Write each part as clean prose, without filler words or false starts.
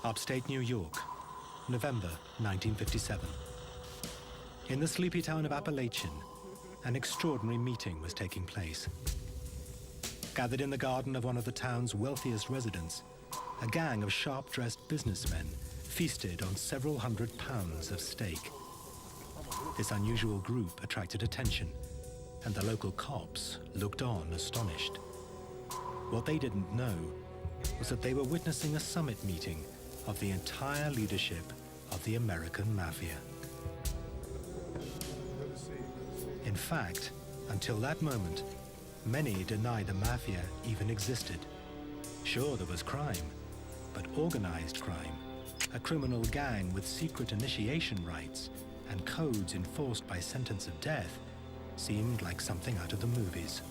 Upstate New York, November 1957. In the sleepy town of Appalachian, an extraordinary meeting was taking place. Gathered in the garden of one of the town's wealthiest residents, a gang of sharp-dressed businessmen feasted on several hundred pounds of steak. This unusual group attracted attention, and the local cops looked on astonished. What they didn't know was that they were witnessing a summit meeting of the entire leadership of the American Mafia. In fact, until that moment, many denied the Mafia even existed. Sure, there was crime, but organized crime, a criminal gang with secret initiation rites and codes enforced by sentence of death, seemed like something out of the movies.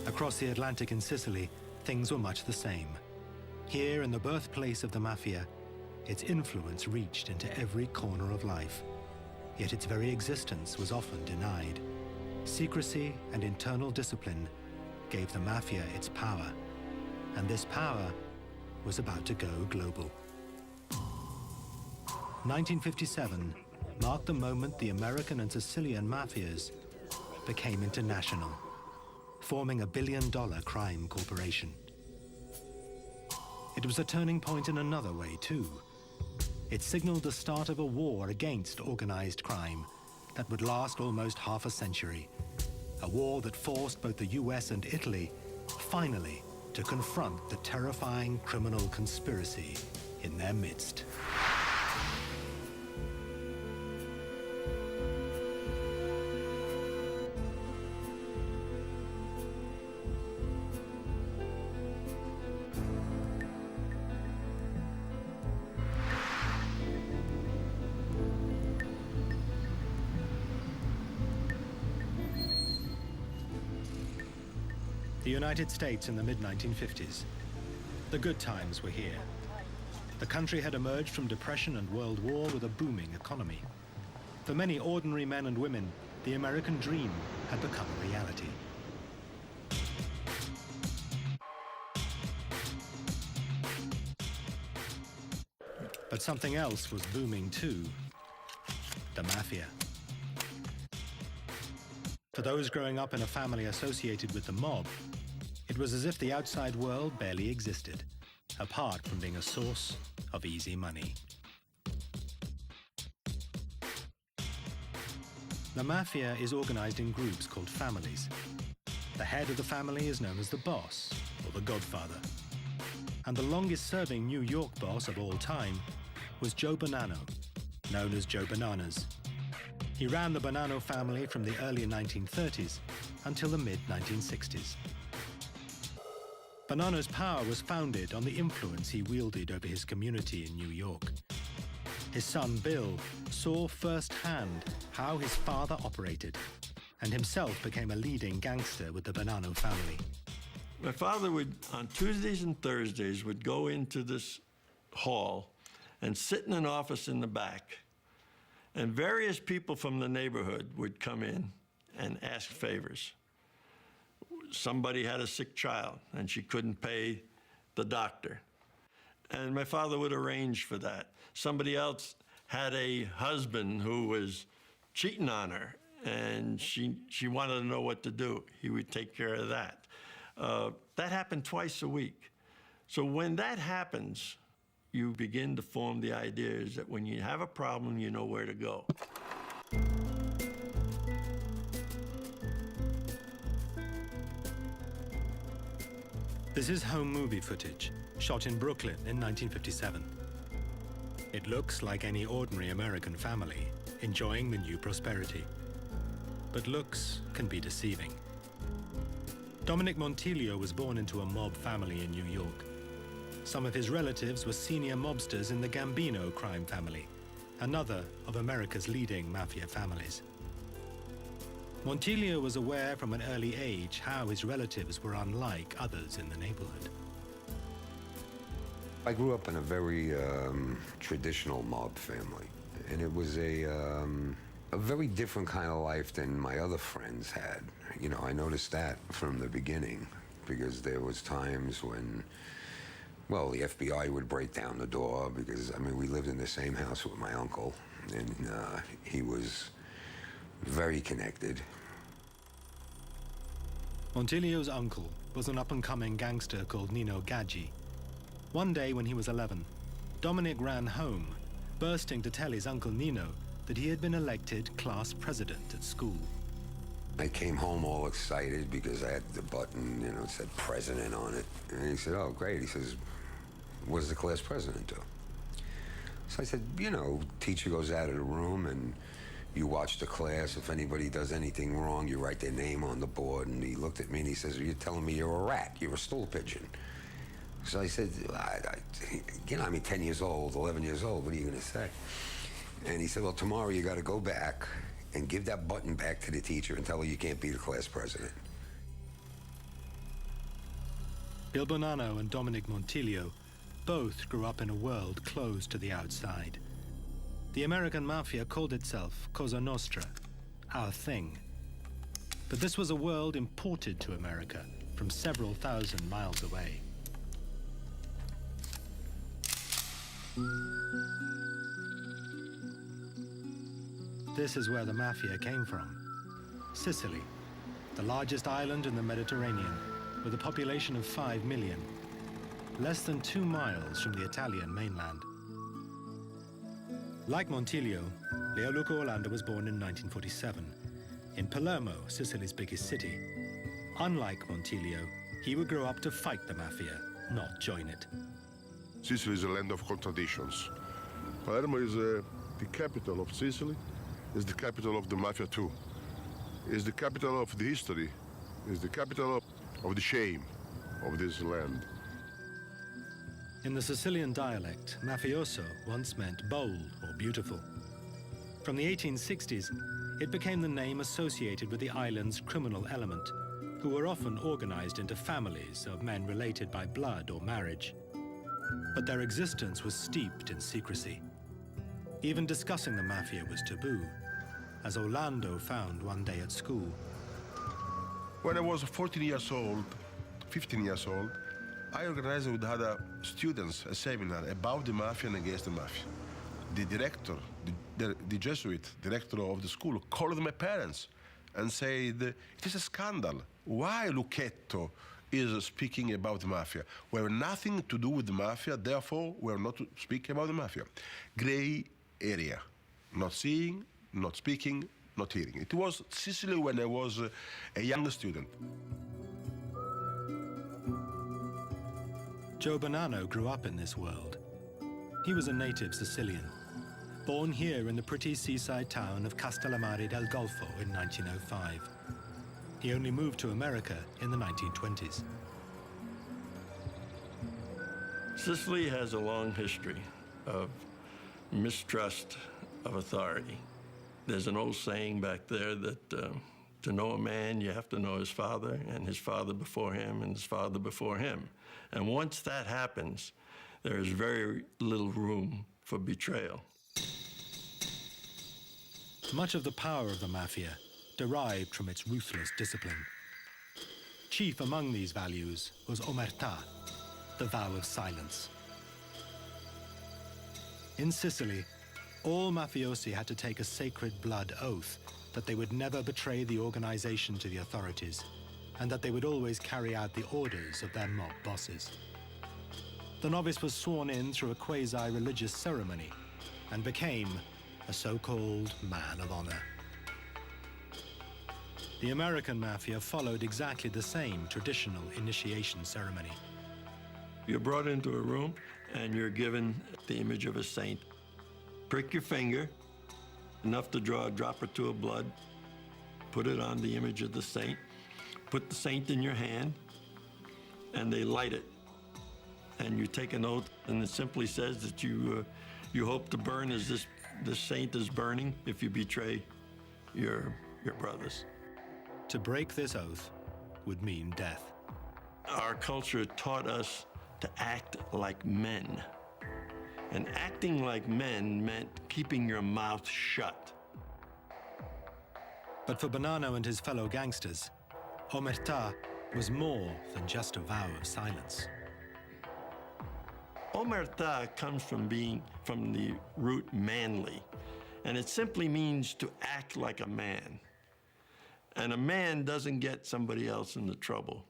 Across the Atlantic in Sicily, things were much the same. Here, in the birthplace of the Mafia, its influence reached into every corner of life. Yet its very existence was often denied. Secrecy and internal discipline gave the Mafia its power, and this power was about to go global. 1957 marked the moment the American and Sicilian mafias became international, forming a billion-dollar crime corporation. It was a turning point in another way, too. It signaled the start of a war against organized crime that would last almost half a century. A war that forced both the US and Italy, finally, to confront the terrifying criminal conspiracy in their midst. The United States in the mid-1950s. The good times were here. The country had emerged from depression and World War with a booming economy. For many ordinary men and women, the American dream had become a reality. But something else was booming too: the Mafia. For those growing up in a family associated with the mob, it was as if the outside world barely existed, apart from being a source of easy money. The Mafia is organized in groups called families. The head of the family is known as the boss, or the godfather. And the longest-serving New York boss of all time was Joe Bonanno, known as Joe Bananas. He ran the Bonanno family from the early 1930s until the mid-1960s. Bonanno's power was founded on the influence he wielded over his community in New York. His son, Bill, saw firsthand how his father operated, and himself became a leading gangster with the Bonanno family. My father would, on Tuesdays and Thursdays, would go into this hall and sit in an office in the back. And various people from the neighborhood would come in and ask favors. Somebody had a sick child, and she couldn't pay the doctor. And my father would arrange for that. Somebody else had a husband who was cheating on her, and she wanted to know what to do. He would take care of that. That happened twice a week. So when that happens, you begin to form the ideas that when you have a problem, you know where to go. This is home movie footage, shot in Brooklyn in 1957. It looks like any ordinary American family, enjoying the new prosperity. But looks can be deceiving. Dominic Montilio was born into a mob family in New York. Some of his relatives were senior mobsters in the Gambino crime family, another of America's leading mafia families. Montilio was aware from an early age how his relatives were unlike others in the neighborhood. I grew up in a very traditional mob family, and it was a very different kind of life than my other friends had. You know, I noticed that from the beginning, because there was times when Well, the FBI would break down the door because, I mean, we lived in the same house with my uncle, and he was very connected. Montilio's uncle was an up-and-coming gangster called Nino Gaggi. One day when he was 11, Dominic ran home, bursting to tell his uncle Nino that he had been elected class president at school. I came home all excited because I had the button, you know, it said president on it. And he said, oh, great. He says, what does the class president do? So I said, you know, teacher goes out of the room and you watch the class. If anybody does anything wrong, you write their name on the board. And he looked at me and he says, you're telling me you're a rat, you're a stool pigeon. So I said, you know, I mean, 10 years old, 11 years old, what are you going to say? And he said, well, tomorrow you got to go back and give that button back to the teacher and tell her you can't be the class president. Il Bonanno and Dominic Montilio both grew up in a world closed to the outside. The American Mafia called itself Cosa Nostra, our thing. But this was a world imported to America from several thousand miles away. This is where the Mafia came from. Sicily, the largest island in the Mediterranean, with a population of 5 million, less than 2 miles from the Italian mainland. Like Montilio, Leoluca Orlando was born in 1947, in Palermo, Sicily's biggest city. Unlike Montilio, he would grow up to fight the Mafia, not join it. Sicily is a land of contradictions. Palermo is the capital of Sicily, is the capital of the Mafia too. Is the capital of the history, is the capital of the shame of this land. In the Sicilian dialect, mafioso once meant bold or beautiful. From the 1860s, it became the name associated with the island's criminal element, who were often organized into families of men related by blood or marriage. But their existence was steeped in secrecy. Even discussing the Mafia was taboo, as Orlando found one day at school. When I was 14 years old, 15 years old, I organized with other students a seminar about the Mafia and against the Mafia. The director, the Jesuit director of the school, called my parents and said, it is a scandal. Why Lucchetto is speaking about the Mafia? We have nothing to do with the Mafia, therefore we are not speaking about the Mafia. Gray area, not seeing, not speaking, not hearing. It was Sicily when I was a young student. Joe Bonanno grew up in this world. He was a native Sicilian, born here in the pretty seaside town of Castellammare del Golfo in 1905. He only moved to America in the 1920s. Sicily has a long history of mistrust of authority. There's an old saying back there that to know a man, you have to know his father, and his father before him, and his father before him. And once that happens, there is very little room for betrayal. Much of the power of the Mafia derived from its ruthless discipline. Chief among these values was omertà, the vow of silence. In Sicily, all mafiosi had to take a sacred blood oath that they would never betray the organization to the authorities, and that they would always carry out the orders of their mob bosses. The novice was sworn in through a quasi-religious ceremony and became a so-called man of honor. The American Mafia followed exactly the same traditional initiation ceremony. You're brought into a room and you're given the image of a saint. Prick your finger, enough to draw a drop or two of blood, put it on the image of the saint, put the saint in your hand, and they light it. And you take an oath, and it simply says that you hope to burn as this saint is burning if you betray your brothers. To break this oath would mean death. Our culture taught us to act like men. And acting like men meant keeping your mouth shut. But for Bonanno and his fellow gangsters, omertà was more than just a vow of silence. Omerta comes from the root manly, and it simply means to act like a man. And a man doesn't get somebody else into trouble.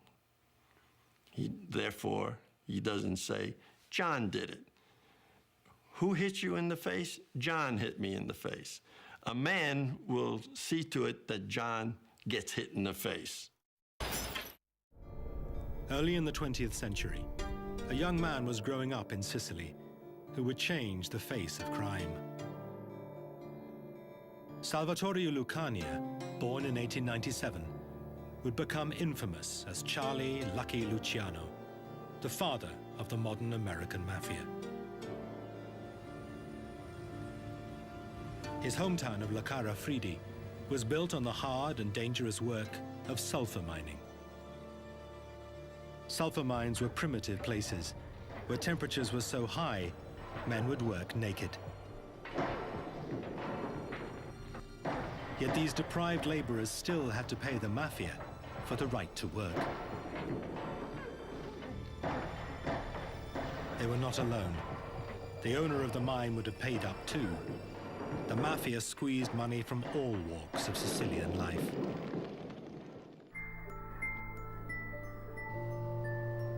Therefore, he doesn't say, John did it. Who hit you in the face? John hit me in the face. A man will see to it that John gets hit in the face. Early in the 20th century, a young man was growing up in Sicily who would change the face of crime. Salvatore Lucania, born in 1897, would become infamous as Charlie Lucky Luciano, the father of the modern American Mafia. His hometown of La Cara Fridi was built on the hard and dangerous work of sulfur mining. Sulfur mines were primitive places where temperatures were so high, men would work naked. Yet these deprived laborers still had to pay the Mafia for the right to work. They were not alone. The owner of the mine would have paid up too. The Mafia squeezed money from all walks of Sicilian life.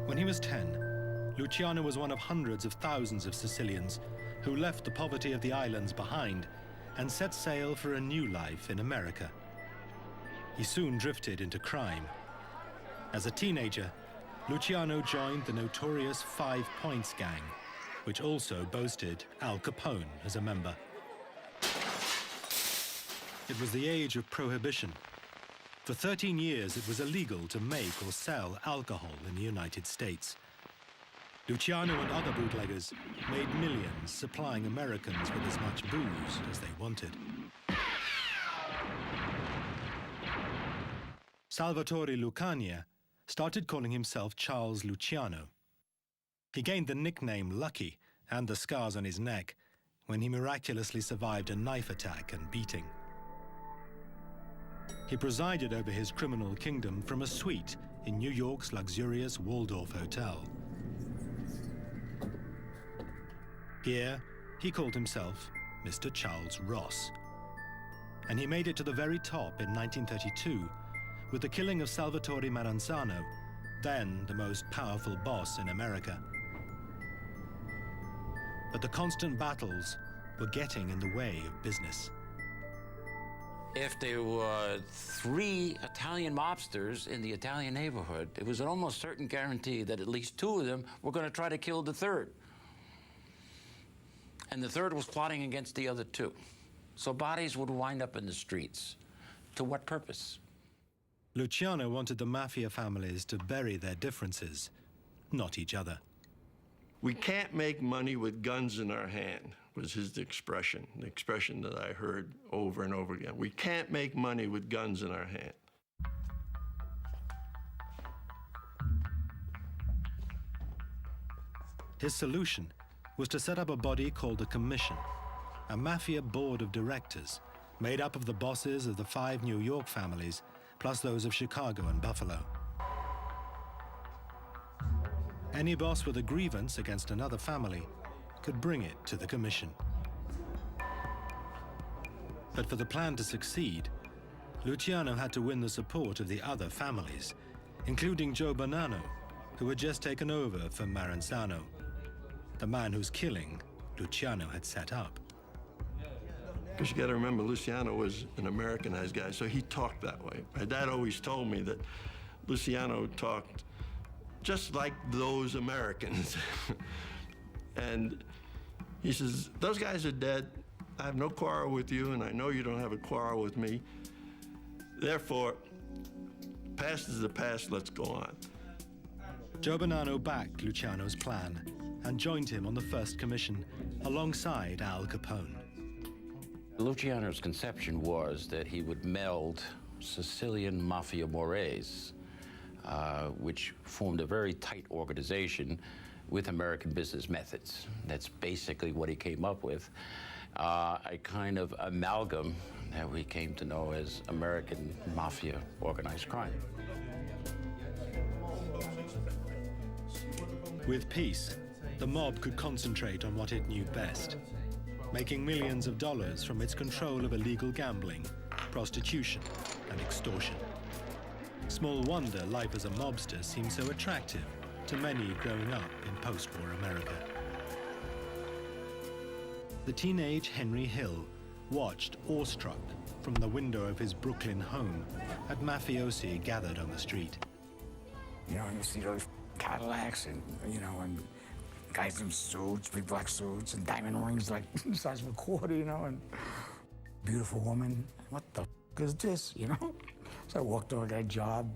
When he was 10, Luciano was one of hundreds of thousands of Sicilians who left the poverty of the islands behind and set sail for a new life in America. He soon drifted into crime. As a teenager, Luciano joined the notorious 5 Points gang, which also boasted Al Capone as a member. It was the age of prohibition. For 13 years, it was illegal to make or sell alcohol in the United States. Luciano and other bootleggers made millions supplying Americans with as much booze as they wanted. Salvatore Lucania started calling himself Charles Luciano. He gained the nickname Lucky and the scars on his neck when he miraculously survived a knife attack and beating. He presided over his criminal kingdom from a suite in New York's luxurious Waldorf Hotel. Here, he called himself Mr. Charles Ross. And he made it to the very top in 1932 with the killing of Salvatore Maranzano, then the most powerful boss in America. But the constant battles were getting in the way of business. If there were 3 Italian mobsters in the Italian neighborhood, it was an almost certain guarantee that at least 2 of them were going to try to kill the third. And the third was plotting against the other 2. So bodies would wind up in the streets. To what purpose? Luciano wanted the Mafia families to bury their differences, not each other. We can't make money with guns in our hand, was his expression, the expression that I heard over and over again. We can't make money with guns in our hand. His solution was to set up a body called a commission, a Mafia board of directors made up of the bosses of the 5 New York families, plus those of Chicago and Buffalo. Any boss with a grievance against another family could bring it to the commission. But for the plan to succeed, Luciano had to win the support of the other families, including Joe Bonanno, who had just taken over from Maranzano, the man whose killing Luciano had set up. Because you got to remember, Luciano was an Americanized guy, so he talked that way. My dad always told me that Luciano talked just like those Americans. And he says, those guys are dead. I have no quarrel with you, and I know you don't have a quarrel with me. Therefore, past is the past, let's go on. Joe Bonanno backed Luciano's plan and joined him on the first commission alongside Al Capone. Luciano's conception was that he would meld Sicilian Mafia mores, which formed a very tight organization with American business methods. That's basically what he came up with, a kind of amalgam that we came to know as American Mafia organized crime. With peace, the mob could concentrate on what it knew best, making millions of dollars from its control of illegal gambling, prostitution, and extortion. Small wonder life as a mobster seemed so attractive to many growing up in post-war America. The teenage Henry Hill watched awestruck from the window of his Brooklyn home at mafiosi gathered on the street. You know, and you see those Cadillacs and, you know, and guys in suits, big black suits, and diamond rings like the size of a quarter, you know, and beautiful woman. What the is this, you know? So I walked over that job,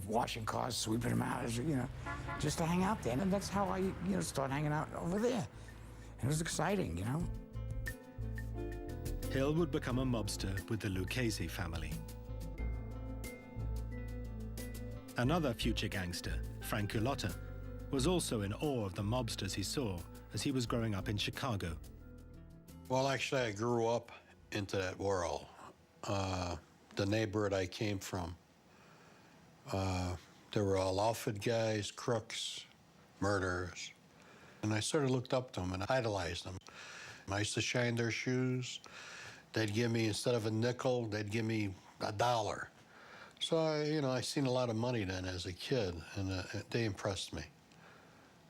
washing cars, sweeping them out, you know, just to hang out there. And that's how I, you know, started hanging out over there. And it was exciting, you know? Hill would become a mobster with the Lucchese family. Another future gangster, Frank Culotta, was also in awe of the mobsters he saw as he was growing up in Chicago. Well, actually, I grew up into that world. The neighborhood I came from, they were all outfit guys, crooks, murderers. And I sort of looked up to them and idolized them. I used to shine their shoes. They'd give me, instead of a nickel, they'd give me $1. So, I seen a lot of money then as a kid, and they impressed me.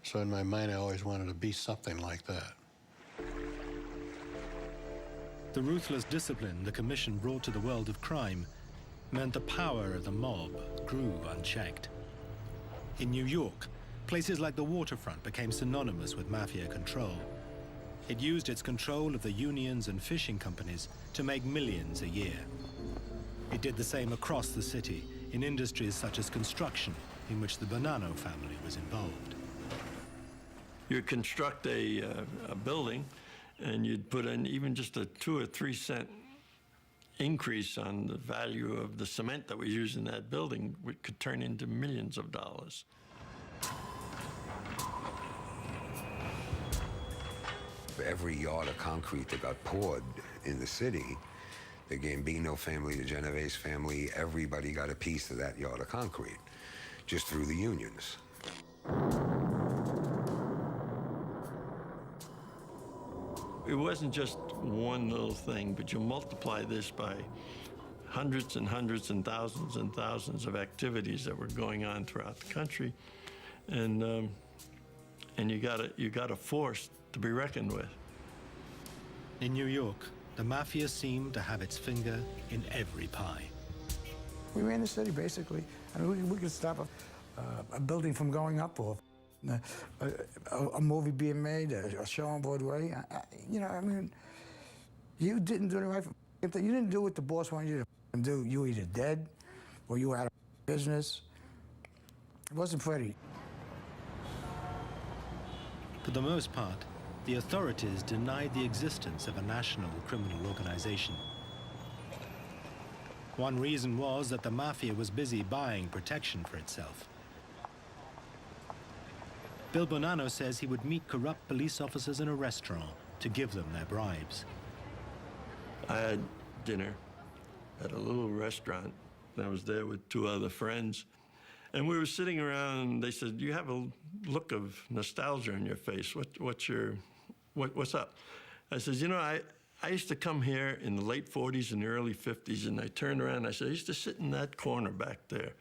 So in my mind, I always wanted to be something like that. The ruthless discipline the Commission brought to the world of crime meant the power of the mob grew unchecked. In New York, places like the waterfront became synonymous with mafia control. It used its control of the unions and fishing companies to make millions a year. It did the same across the city in industries such as construction, in which the Bonanno family was involved. You construct a building, and you'd put in even just a 2 or 3 cent increase on the value of the cement that was used in that building, which could turn into millions of dollars. Every yard of concrete that got poured in the city, the Gambino family, the Genovese family, everybody got a piece of that yard of concrete, just through the unions. It wasn't just one little thing, but you multiply this by hundreds and hundreds and thousands of activities that were going on throughout the country, and you got a force to be reckoned with. In New York, the mafia seemed to have its finger in every pie. We ran the city, basically. I mean, we could stop a building from going up, or a movie being made, a show on Broadway. I mean, you didn't do it right. You didn't do what the boss wanted you to do. You were either dead or you were out of business. It wasn't pretty. For the most part, the authorities denied the existence of a national criminal organization. One reason was that the mafia was busy buying protection for itself. Bill Bonanno says he would meet corrupt police officers in a restaurant to give them their bribes. I had dinner at a little restaurant. I was there with 2 other friends. And we were sitting around, and they said, "You have a look of nostalgia on your face. What's up?" I said, I used to come here in the late 40s and the early 50s, and I turned around and I said, I used to sit in that corner back there.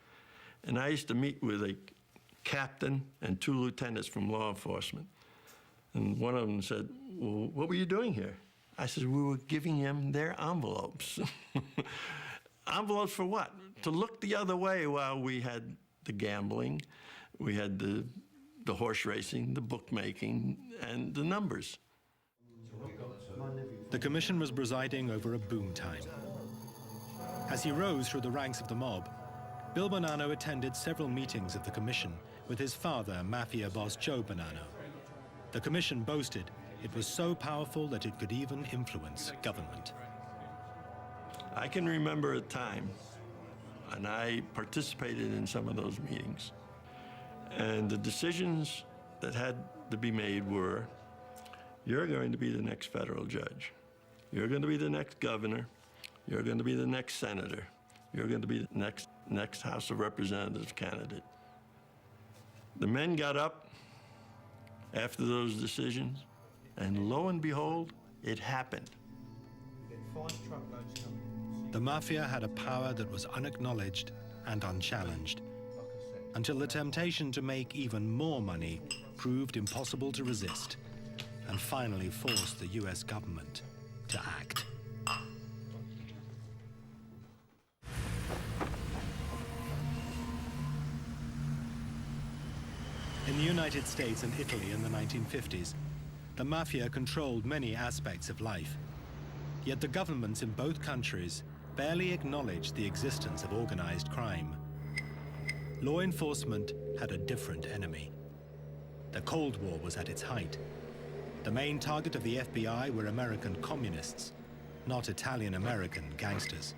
And I used to meet with a captain and 2 lieutenants from law enforcement. And one of them said, "Well, what were you doing here?" I said, "We were giving them their envelopes." Envelopes for what? To look the other way while we had the gambling, we had the horse racing, the bookmaking, and the numbers. The commission was presiding over a boom time. As he rose through the ranks of the mob, Bill Bonanno attended several meetings of the commission with his father, mafia boss Joe Bonanno. The commission boasted it was so powerful that it could even influence government. I can remember a time, and I participated in some of those meetings, and the decisions that had to be made were, you're going to be the next federal judge. You're going to be the next governor. You're going to be the next senator. You're going to be the next House of Representatives candidate. The men got up after those decisions, and lo and behold, it happened. The Mafia had a power that was unacknowledged and unchallenged, until the temptation to make even more money proved impossible to resist, and finally forced the US government to act. In the United States and Italy in the 1950s, the Mafia controlled many aspects of life. Yet the governments in both countries barely acknowledged the existence of organized crime. Law enforcement had a different enemy. The Cold War was at its height. The main target of the FBI were American communists, not Italian-American gangsters.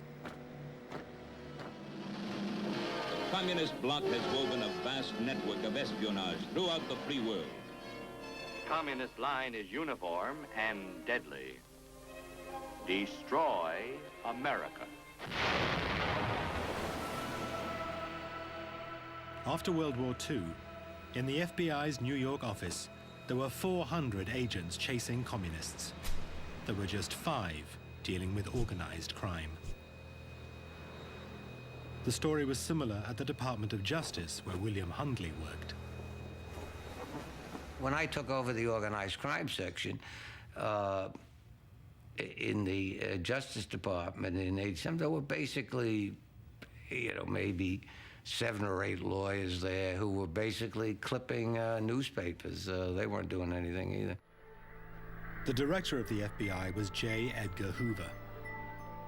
The communist bloc has woven a vast network of espionage throughout the free world. The communist line is uniform and deadly. Destroy America. After World War II, in the FBI's New York office, there were 400 agents chasing communists. There were just 5 dealing with organized crime. The story was similar at the Department of Justice, where William Hundley worked. When I took over the organized crime section, in the Justice Department in 87, there were basically, maybe 7 or 8 lawyers there who were basically clipping newspapers. They weren't doing anything either. The director of the FBI was J. Edgar Hoover.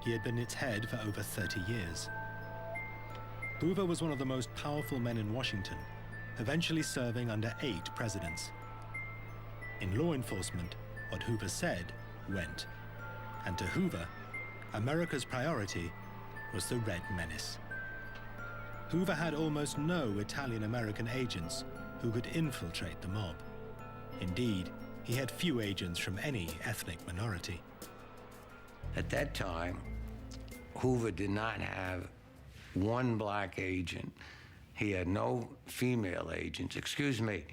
He had been its head for over 30 years. Hoover was one of the most powerful men in Washington, eventually serving under 8 presidents. In law enforcement, what Hoover said went. And to Hoover, America's priority was the Red Menace. Hoover had almost no Italian-American agents who could infiltrate the mob. Indeed, he had few agents from any ethnic minority. At that time, Hoover did not have one black agent. He had no female agents. Excuse me,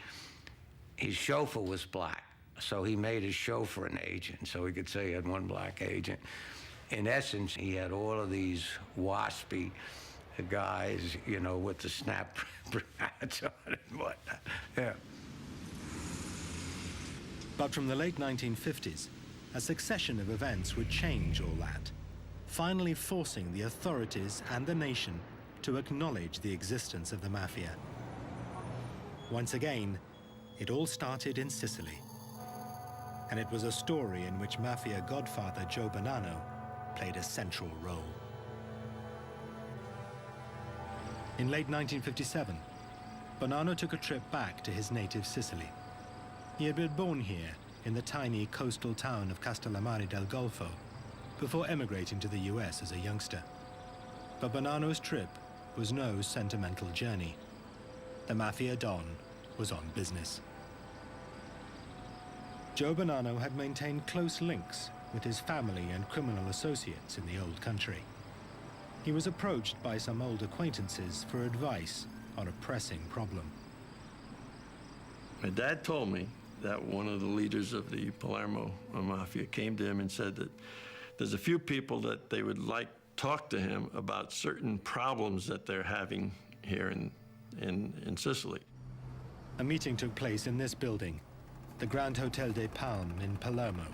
his chauffeur was black, so he made his chauffeur an agent, so he could say he had one black agent. In essence, he had all of these waspy guys, with the snap hats on and whatnot. Yeah. But from the late 1950s, a succession of events would change all that, finally forcing the authorities and the nation to acknowledge the existence of the Mafia. Once again, it all started in Sicily. And it was a story in which Mafia godfather Joe Bonanno played a central role. In late 1957, Bonanno took a trip back to his native Sicily. He had been born here in the tiny coastal town of Castellammare del Golfo before emigrating to the US as a youngster. But Bonanno's trip was no sentimental journey. The Mafia Don was on business. Joe Bonanno had maintained close links with his family and criminal associates in the old country. He was approached by some old acquaintances for advice on a pressing problem. My dad told me that one of the leaders of the Palermo Mafia came to him and said that there's a few people that they would like to talk to him about certain problems that they're having here in Sicily. A meeting took place in this building, the Grand Hotel de Palme in Palermo,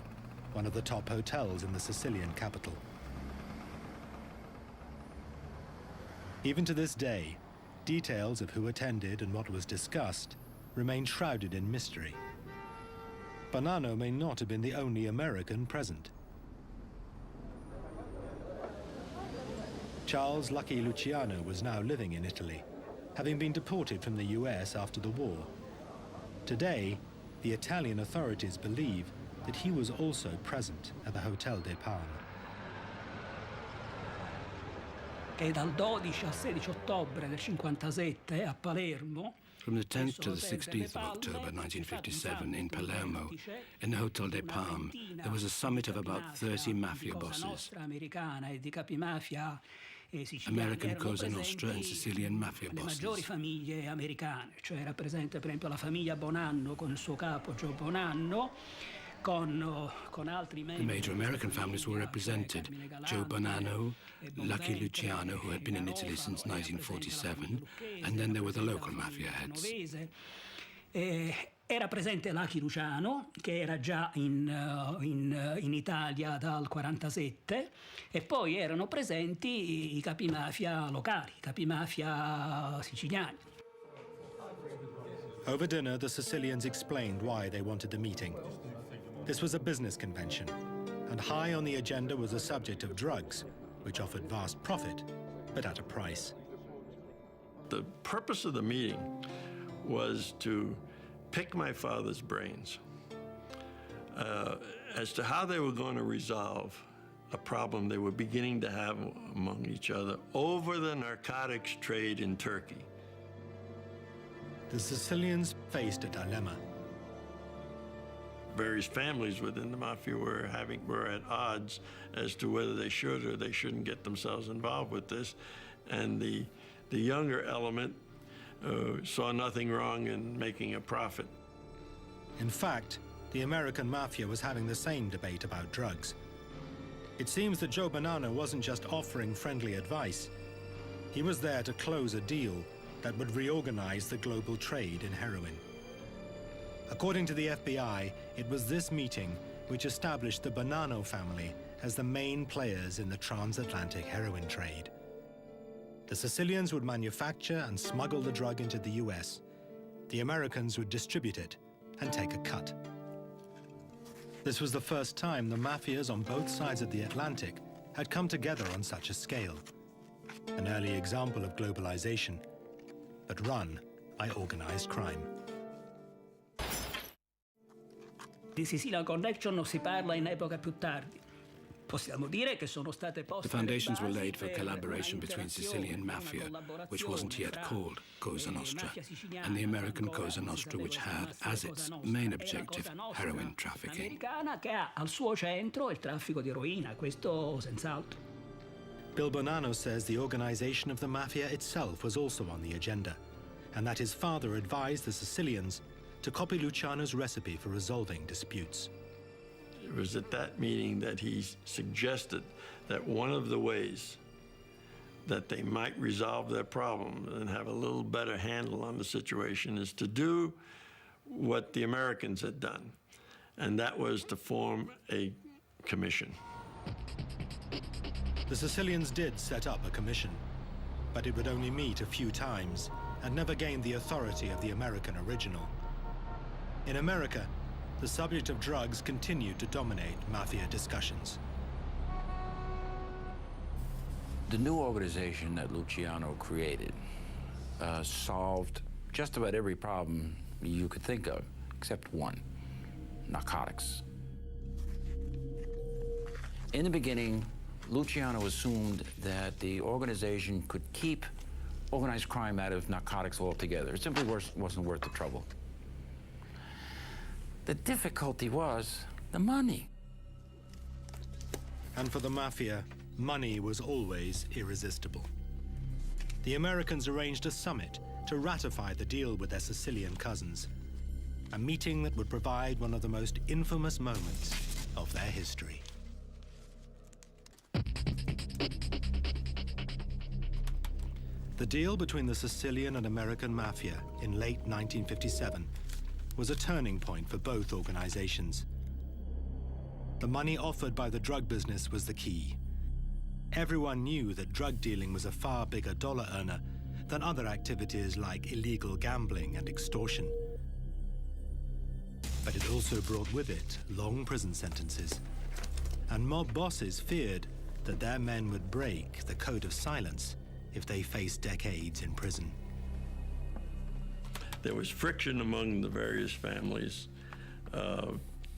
one of the top hotels in the Sicilian capital. Even to this day, details of who attended and what was discussed remain shrouded in mystery. Bonanno may not have been the only American present. Charles Lucky Luciano was now living in Italy, having been deported from the US after the war. Today, the Italian authorities believe that he was also present at the Hotel de Palme. Che dal 12 al 16 ottobre del 57 a Palermo. From the 10th to the 16th of October 1957 in Palermo, in the Hotel de Palme, there was a summit of about 30 mafia bosses. Americana e di capi mafia American Cosa Nostra and Sicilian Mafia le maggiori bosses. famiglie americane, cioè era presente per esempio la famiglia Bonanno con il suo capo Joe Bonanno, con altri The membri. major American families were represented: Joe Bonanno, Lucky Luciano, who had been in Italy since 1947, and then there were the local mafia heads. Era presente Lucky Luciano, che era già in Italia dal 1947, e poi erano presenti i capimafia locali, i capimafia siciliani. Over dinner, the Sicilians explained why they wanted the meeting. This was a business convention, and high on the agenda was the subject of drugs, which offered vast profit, but at a price. The purpose of the meeting was to pick my father's brains as to how they were going to resolve a problem they were beginning to have among each other over the narcotics trade in Turkey. The Sicilians faced a dilemma. Various families within the mafia were at odds as to whether they should or they shouldn't get themselves involved with this, and the younger element saw nothing wrong in making a profit. In fact, the American mafia was having the same debate about drugs. It seems that Joe Bonanno wasn't just offering friendly advice. He was there to close a deal that would reorganize the global trade in heroin. According to the FBI, it was this meeting which established the Bonanno family as the main players in the transatlantic heroin trade. The Sicilians would manufacture and smuggle the drug into the US. The Americans would distribute it and take a cut. This was the first time the mafias on both sides of the Atlantic had come together on such a scale. An early example of globalization, but run by organized crime. Di Sicilian Connection non si parla in epoca più tardi. Possiamo dire che sono state poste The foundations were le basi laid for per collaboration una between interazione, Sicilian una Mafia, which collaborazione wasn't yet tra called Cosa Nostra, mafia siciliana, and the American ancora Cosa si Nostra, sapeva which che had mafia as Cosa its Nostra main era objective Cosa Nostra heroin trafficking. americana, che ha al suo centro il traffico di eroina, questo senz'altro. Bill Bonanno says the organization of the mafia itself was also on the agenda, and that his father advised the Sicilians to copy Luciano's recipe for resolving disputes. It was at that meeting that he suggested that one of the ways that they might resolve their problem and have a little better handle on the situation is to do what the Americans had done, and that was to form a commission. The Sicilians did set up a commission, but it would only meet a few times and never gained the authority of the American original. In America, the subject of drugs continued to dominate mafia discussions. The new organization that Luciano created solved just about every problem you could think of, except one: narcotics. In the beginning, Luciano assumed that the organization could keep organized crime out of narcotics altogether. It simply wasn't worth the trouble. The difficulty was the money. And for the mafia, money was always irresistible. The Americans arranged a summit to ratify the deal with their Sicilian cousins, a meeting that would provide one of the most infamous moments of their history. The deal between the Sicilian and American mafia in late 1957 was a turning point for both organizations. The money offered by the drug business was the key. Everyone knew that drug dealing was a far bigger dollar earner than other activities like illegal gambling and extortion. But it also brought with it long prison sentences, and mob bosses feared that their men would break the code of silence if they faced decades in prison. There was friction among the various families.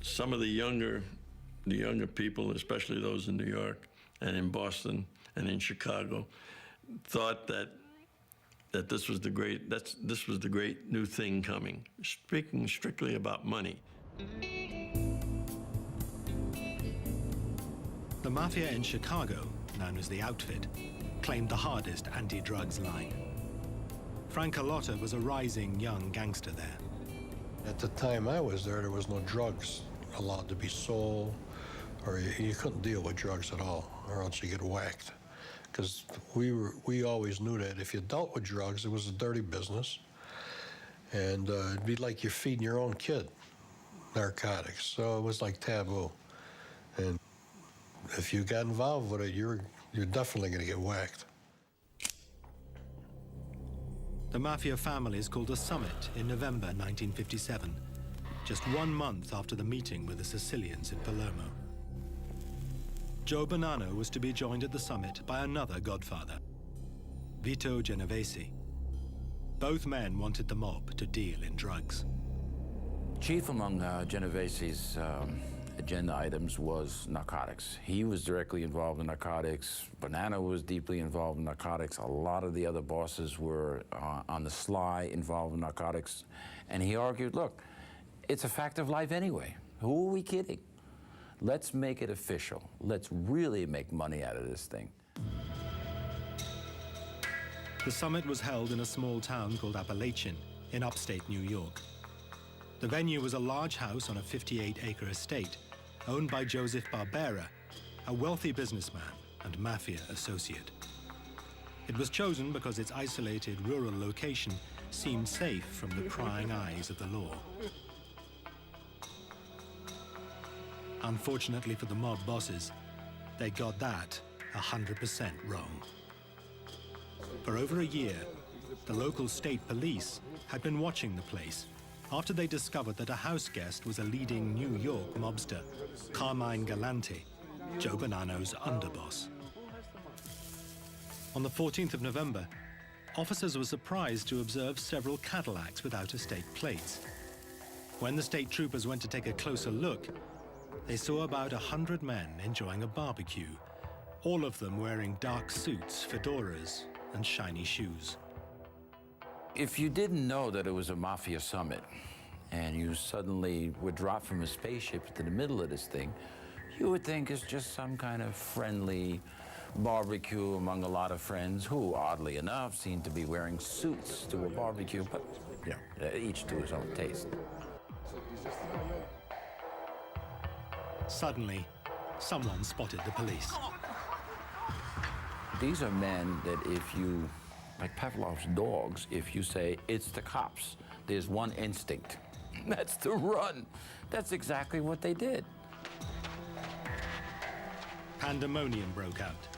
Some of the younger people, especially those in New York and in Boston and in Chicago, thought that this was the great new thing coming. Speaking strictly about money. The mafia in Chicago, known as the Outfit, claimed the hardest anti-drugs line. Frank Carlotta was a rising young gangster there. At the time I was there was no drugs allowed to be sold, or you couldn't deal with drugs at all, or else you get whacked. Because we always knew that if you dealt with drugs, it was a dirty business, and it'd be like you're feeding your own kid narcotics. So it was like taboo, and if you got involved with it, you're definitely going to get whacked. The Mafia families called a summit in November 1957, just 1 month after the meeting with the Sicilians in Palermo. Joe Bonanno was to be joined at the summit by another godfather, Vito Genovese. Both men wanted the mob to deal in drugs. Chief among Genovese's agenda items was narcotics. He was directly involved in narcotics. Bonanno was deeply involved in narcotics. A lot of the other bosses were on the sly involved in narcotics. And he argued, look, it's a fact of life anyway. Who are we kidding? Let's make it official. Let's really make money out of this thing. The summit was held in a small town called Appalachian in upstate New York. The venue was a large house on a 58-acre estate owned by Joseph Barbera, a wealthy businessman and Mafia associate. It was chosen because its isolated rural location seemed safe from the prying eyes of the law. Unfortunately for the mob bosses, they got that 100% wrong. For over a year, the local state police had been watching the place after they discovered that a house guest was a leading New York mobster, Carmine Galante, Joe Bonanno's underboss. On the 14th of November, officers were surprised to observe several Cadillacs with out-of-state plates. When the state troopers went to take a closer look, they saw about 100 men enjoying a barbecue, all of them wearing dark suits, fedoras, and shiny shoes. If you didn't know that it was a Mafia summit and you suddenly were dropped from a spaceship into the middle of this thing, you would think it's just some kind of friendly barbecue among a lot of friends who, oddly enough, seem to be wearing suits to a barbecue, but you know, each to his own taste. Suddenly, someone spotted the police. These are men that if you, like Pavlov's dogs, if you say, it's the cops, there's one instinct. That's to run. That's exactly what they did. Pandemonium broke out.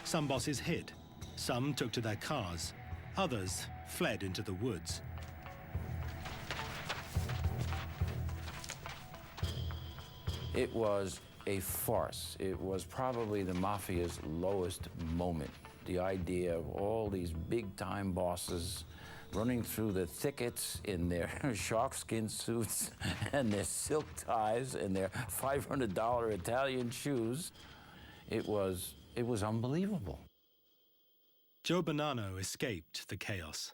Some bosses hid, some took to their cars, others fled into the woods. It was a farce. It was probably the Mafia's lowest moment. The idea of all these big-time bosses running through the thickets in their sharkskin suits and their silk ties and their $500 Italian shoes. It was unbelievable. Joe Bonanno escaped the chaos,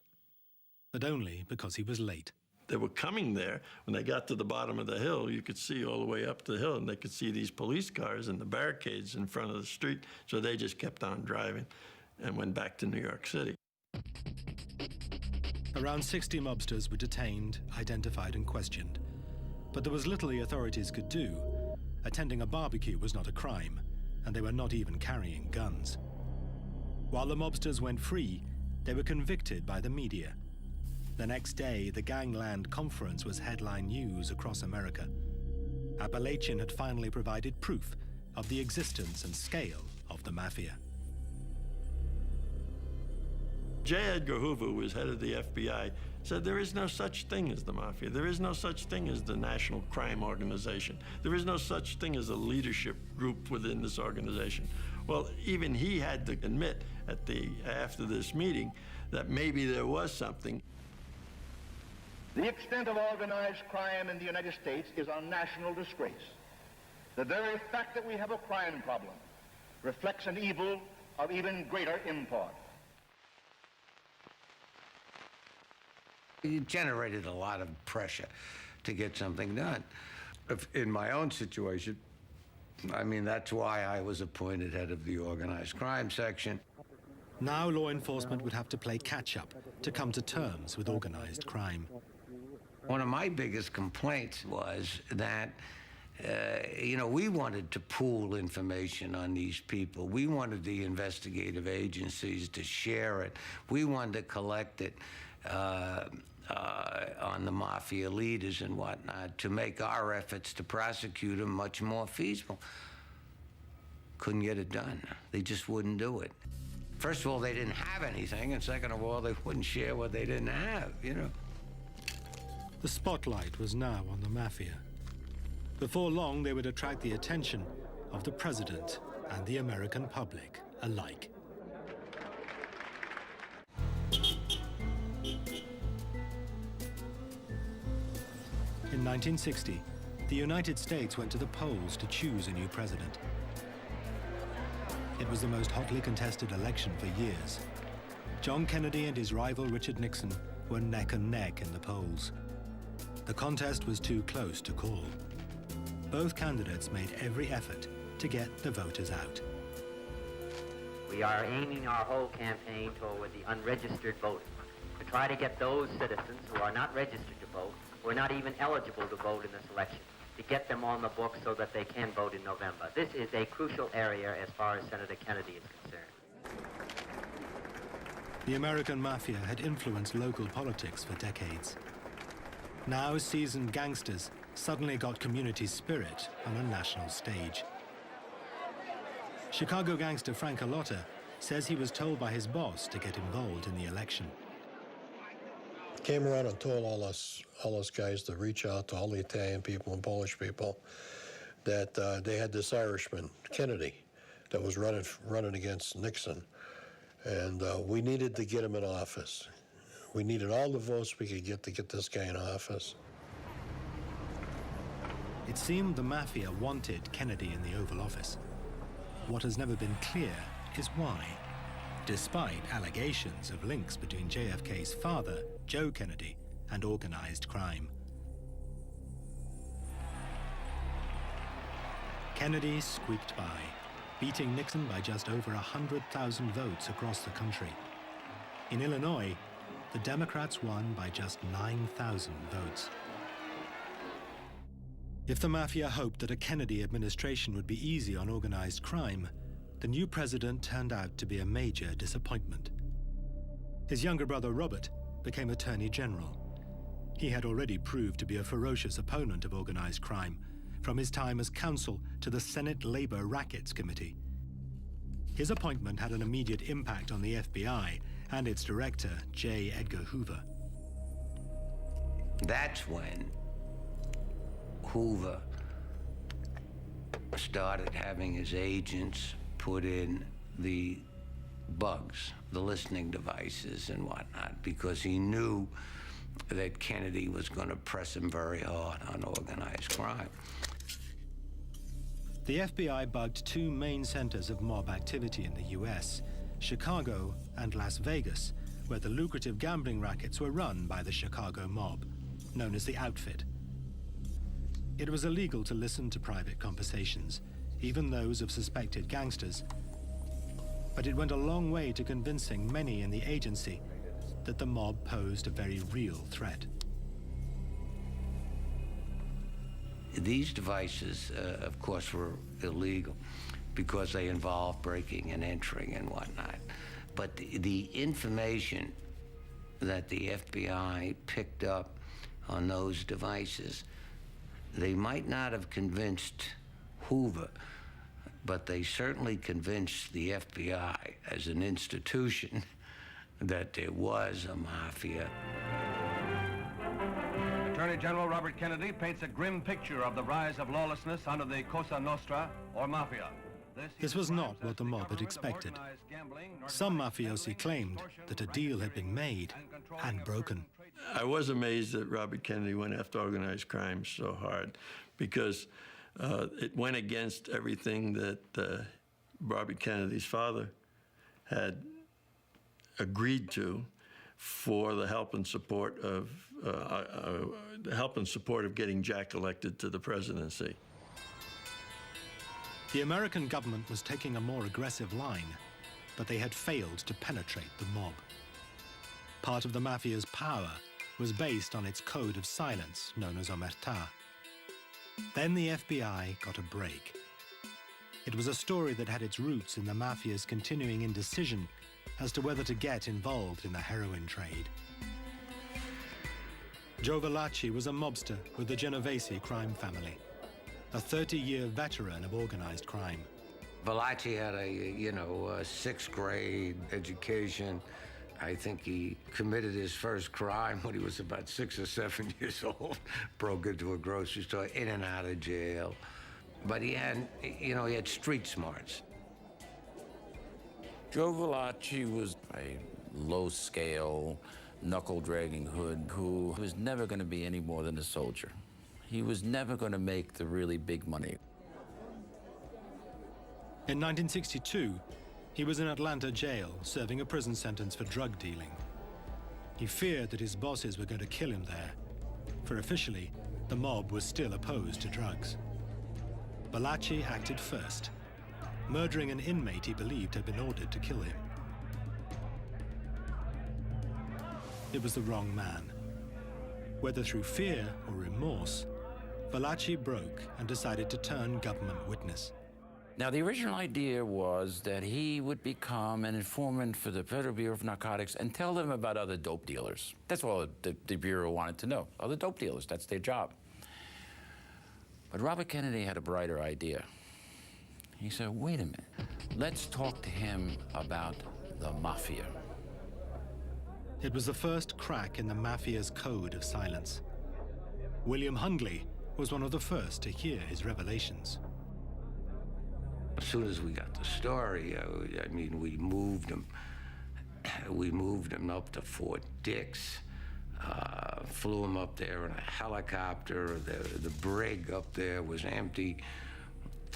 but only because he was late. They were coming there. When they got to the bottom of the hill, you could see all the way up the hill, and they could see these police cars and the barricades in front of the street, so they just kept on driving and went back to New York City. Around 60 mobsters were detained, identified, and questioned. But there was little the authorities could do. Attending a barbecue was not a crime, and they were not even carrying guns. While the mobsters went free, they were convicted by the media. The next day, the Gangland Conference was headline news across America. Appalachian had finally provided proof of the existence and scale of the Mafia. J. Edgar Hoover, who was head of the FBI, said there is no such thing as the Mafia. There is no such thing as the National Crime Organization. There is no such thing as a leadership group within this organization. Well, even he had to admit after this meeting that maybe there was something. The extent of organized crime in the United States is a national disgrace. The very fact that we have a crime problem reflects an evil of even greater import. It generated a lot of pressure to get something done. In my own situation, I mean, that's why I was appointed head of the organized crime section. Now law enforcement would have to play catch-up to come to terms with organized crime. One of my biggest complaints was that, we wanted to pool information on these people. We wanted the investigative agencies to share it. We wanted to collect it on the Mafia leaders and whatnot to make our efforts to prosecute them much more feasible. Couldn't get it done. They just wouldn't do it. First of all, they didn't have anything, and second of all, they wouldn't share what they didn't have, The spotlight was now on the Mafia. Before long, they would attract the attention of the president and the American public alike. In 1960, the United States went to the polls to choose a new president. It was the most hotly contested election for years. John Kennedy and his rival Richard Nixon were neck and neck in the polls. The contest was too close to call. Both candidates made every effort to get the voters out. We are aiming our whole campaign toward the unregistered voter, to try to get those citizens who are not registered to vote, who are not even eligible to vote in this election, to get them on the books so that they can vote in November. This is a crucial area as far as Senator Kennedy is concerned. The American Mafia had influenced local politics for decades. Now seasoned gangsters suddenly got community spirit on a national stage. Chicago gangster Frank Alotta says he was told by his boss to get involved in the election. Came around and told all us guys to reach out to all the Italian people and Polish people that they had this Irishman, Kennedy, that was running against Nixon. And we needed to get him in office. We needed all the votes we could get to get this guy in office. It seemed the Mafia wanted Kennedy in the Oval Office. What has never been clear is why, despite allegations of links between JFK's father, Joe Kennedy, and organized crime. Kennedy squeaked by, beating Nixon by just over 100,000 votes across the country. In Illinois, the Democrats won by just 9,000 votes. If the Mafia hoped that a Kennedy administration would be easy on organized crime, the new president turned out to be a major disappointment. His younger brother, Robert, became Attorney General. He had already proved to be a ferocious opponent of organized crime, from his time as counsel to the Senate Labor Rackets Committee. His appointment had an immediate impact on the FBI and its director, J. Edgar Hoover. That's when Hoover started having his agents put in the bugs, the listening devices and whatnot, because he knew that Kennedy was going to press him very hard on organized crime. The FBI bugged two main centers of mob activity in the US, Chicago and Las Vegas, where the lucrative gambling rackets were run by the Chicago mob, known as the Outfit. It was illegal to listen to private conversations, even those of suspected gangsters, but it went a long way to convincing many in the agency that the mob posed a very real threat. These devices, of course, were illegal because they involved breaking and entering and whatnot. But the information that the FBI picked up on those devices, they might not have convinced Hoover, but they certainly convinced the FBI as an institution that there was a mafia. Attorney General Robert Kennedy paints a grim picture of the rise of lawlessness under the Cosa Nostra, or Mafia. This was not what the mob had expected. Some mafiosi claimed that a deal had been made and broken. I was amazed that Robert Kennedy went after organized crime so hard, because it went against everything that Robert Kennedy's father had agreed to for the help and support of getting Jack elected to the presidency. The American government was taking a more aggressive line. but they had failed to penetrate the mob. Part of the Mafia's power was based on its code of silence, known as omertà. Then the FBI got a break. It was a story that had its roots in the Mafia's continuing indecision as to whether to get involved in the heroin trade. Joe Valachi was a mobster with the Genovese crime family, a 30-year veteran of organized crime. Valachi had a sixth grade education. I think he committed his first crime when he was about 6 or 7 years old. Broke into a grocery store, in and out of jail. But he had, he had street smarts. Joe Valachi was a low-scale, knuckle-dragging hood who was never going to be any more than a soldier. He was never going to make the really big money. In 1962, he was in Atlanta jail serving a prison sentence for drug dealing. He feared that his bosses were going to kill him there, for officially, the mob was still opposed to drugs. Valachi acted first, murdering an inmate he believed had been ordered to kill him. It was the wrong man. Whether through fear or remorse, Valachi broke and decided to turn government witness. Now, the original idea was that he would become an informant for the Federal Bureau of Narcotics and tell them about other dope dealers. That's all the Bureau wanted to know. Other dope dealers, that's their job. But Robert Kennedy had a brighter idea. He said, wait a minute, let's talk to him about the Mafia. It was the first crack in the Mafia's code of silence. William Hundley was one of the first to hear his revelations. As soon as we got the story, I mean, we moved him up to Fort Dix, flew him up there in a helicopter. The brig up there was empty,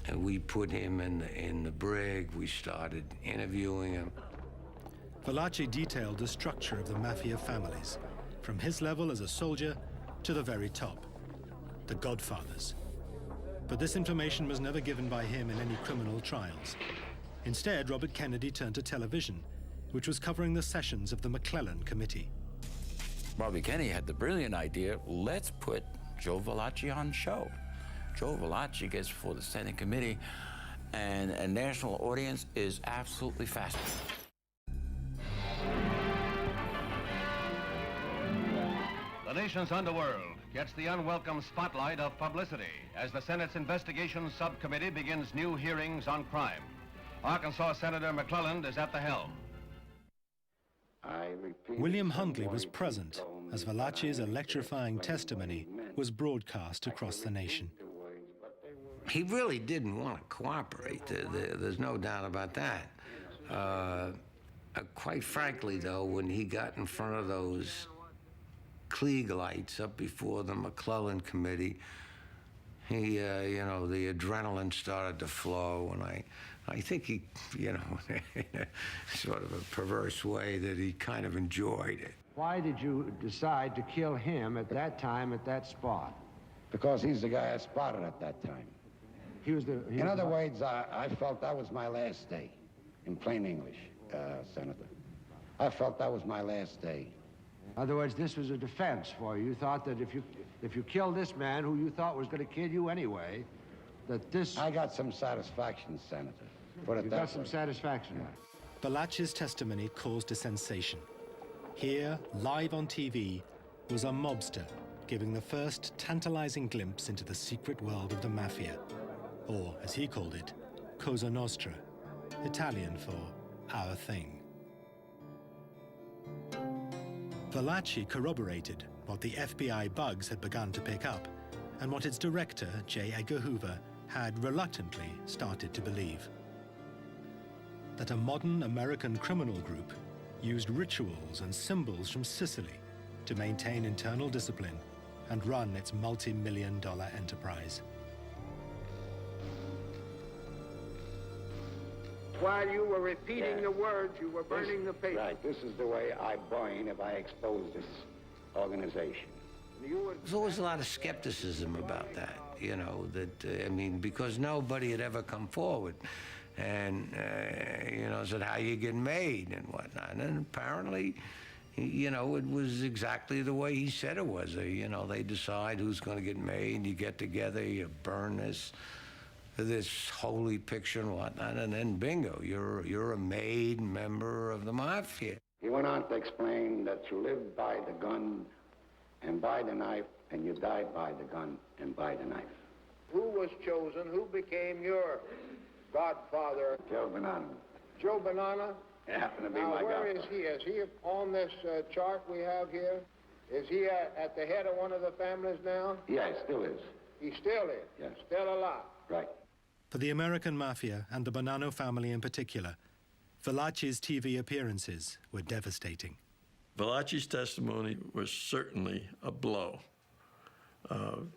and we put him in the brig. We started interviewing him. Valachi detailed the structure of the Mafia families, from his level as a soldier to the very top, the Godfathers. But this information was never given by him in any criminal trials. Instead, Robert Kennedy turned to television, which was covering the sessions of the McClellan Committee. Bobby Kennedy had the brilliant idea, let's put Joe Valachi on show. Joe Valachi gets before the Senate Committee, and a national audience is absolutely fascinated. The nation's underworld gets the unwelcome spotlight of publicity as the Senate's Investigation Subcommittee begins new hearings on crime. Arkansas Senator McClellan is at the helm. William Hundley was present as Valachi's electrifying testimony was broadcast across the nation. He really didn't want to cooperate. There's no doubt about that. Quite frankly, though, when he got in front of those Klieg-lights up before the McClellan Committee, he, the adrenaline started to flow, and I think he, in a sort of a perverse way, that he kind of enjoyed it. Why did you decide to kill him at that time, at that spot? Because he's the guy I spotted at that time. In other words, I felt that was my last day, in plain English, Senator. I felt that was my last day. In other words, this was a defense for you. You thought that if you killed this man who you thought was going to kill you anyway, that this... I got some satisfaction, Senator. Put it you that got way. some satisfaction. Valachi's testimony caused a sensation. Here, live on TV, was a mobster giving the first tantalizing glimpse into the secret world of the Mafia, or, as he called it, Cosa Nostra, Italian for our thing. Valachi corroborated what the FBI bugs had begun to pick up, and what its director, J. Edgar Hoover, had reluctantly started to believe. That a modern American criminal group used rituals and symbols from Sicily to maintain internal discipline and run its multi-million-dollar enterprise. While you were repeating the words, you were burning the paper. Right, this is the way I burn if I expose this organization. There's always a lot of skepticism about that, because nobody had ever come forward and said, how you get made and whatnot. And apparently, it was exactly the way he said it was. They decide who's going to get made. You get together, you burn this holy picture and whatnot, and then bingo, you're a made member of the Mafia. He went on to explain that you lived by the gun and by the knife, and you died by the gun and by the knife. Who was chosen? Who became your godfather? Joe Bonanno. Joe Bonanno? It happened to be now, my where godfather. is he? Is he on this chart we have here? Is he at the head of one of the families now? Yeah, he still is. He still is? Yes. Still alive? Right. For the American Mafia and the Bonanno family in particular, Valachi's TV appearances were devastating. Valachi's testimony was certainly a blow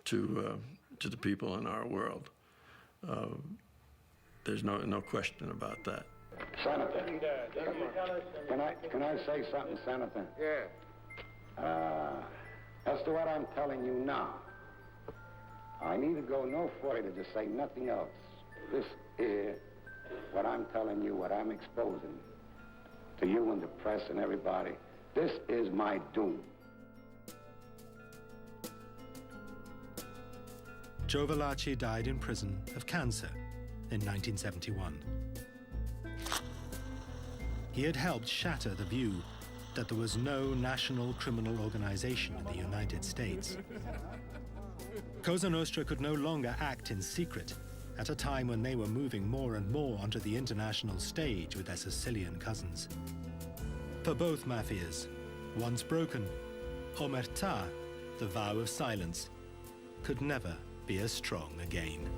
to the people in our world. There's no question about that. Senator, can I say something, Senator? Yeah. As to what I'm telling you now, I need to go no further to say nothing else. This is what I'm telling you, what I'm exposing to you and the press and everybody. This is my doom. Joe Valachi died in prison of cancer in 1971. He had helped shatter the view that there was no national criminal organization in the United States. Cosa Nostra could no longer act in secret at a time when they were moving more and more onto the international stage with their Sicilian cousins. For both mafias, once broken, omertà, the vow of silence, could never be as strong again.